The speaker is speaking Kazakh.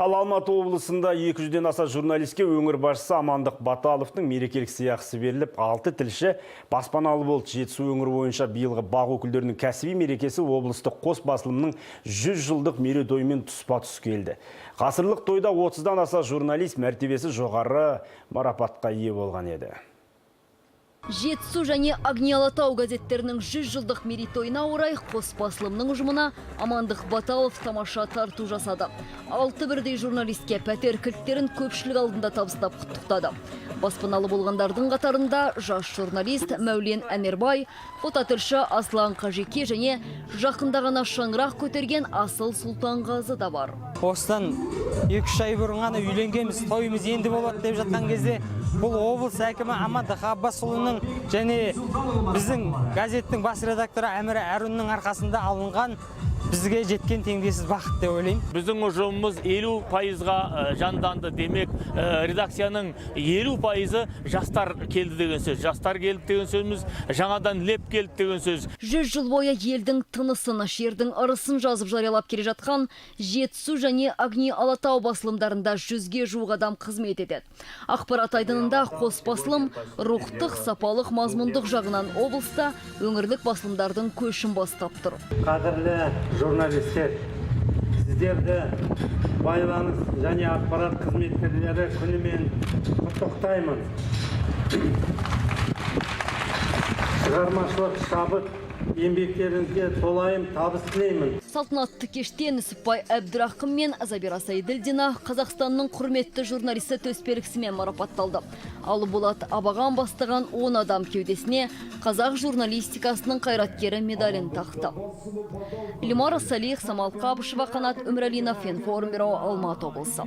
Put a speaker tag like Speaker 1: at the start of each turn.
Speaker 1: Ал Алматы облысында 200-ден аса журналистке өңір басшысы Амандық Баталовтың мерекелік сыйақысы беріліп, 6 тілші баспаналы болды. Жетісу өңірі бойынша биылғы бақ өкілдерінің кәсіби мерекесі облыстық қос басылымның 100 жылдық мерейтойымен тұспа-тұс келді. Ғасырлық тойда 30-дан аса журналист мәртебесі жоғары марапатқа ие болған еді.
Speaker 2: Жетісу және Агни Алатау газеттерінің 100 жылдық мерейтойына орай қос басылымның ұжымына Амандық Баталов тамаша тарту жасады. 6 бірдей журналистке пәтер кілттерін көпшілік алдында табыстап құттықтады. Баспаналы болғандардың қатарында жас журналист Мәулен Әмербай, фототілші Аслан Қажеке және жақында ғана шаңырақ көтерген Асыл Сұлтанғазы да бар.
Speaker 3: Осыдан 2-3 ай бұрын ғана үйленгенбіз, тойымыз енді болады деп жатқан кезде бұл облыс әкімі Амандық Аббасұлының және біздің газеттің бас редакторы Әмірі Әрунның арқасында алынған бізге жеткен теңдессіз бақыт деп ойлаймын.
Speaker 4: Біздің ұжымымыз 50%-ға жанданды. Демек, редакцияның 50%-ы жастар келді деген сөз. Жастар келді деген сөзіміз жаңадан леп келді деген сөз.
Speaker 2: 100 жыл бойы елдің тынысын, шердің ырысын жазып жариялап келе жатқан Жетісу және Агни Алатау басылымдарында 100-ге жуық адам қызмет етеді. Ақпарат айдынында қос басылым рухтық, сапалық, мазмұндық жағынан облыста өңірлік басылымдардың көшін бастап тұр.
Speaker 5: Қадірлі журналистер, сіздерді байланыс және ақпарат қызметкерлері күнімен құттықтаймын. Шығармашылық шабыт еңбектеріңізге толайым табыс тілеймін.
Speaker 2: Салтанатты кеште Нүсіпбай Әбдірақым мен Забира Сайділдина Қазақстанның құрметті журналисті төсбелгісімен марапатталды. Ал Болат Абаған бастаған 10 адам кеудесіне қазақ журналистикасының қайраткері медалін тақты. Лимара Салих, Самал Қабышева, Қанат Өмірәлинов, Информбюро, Алматы облысы.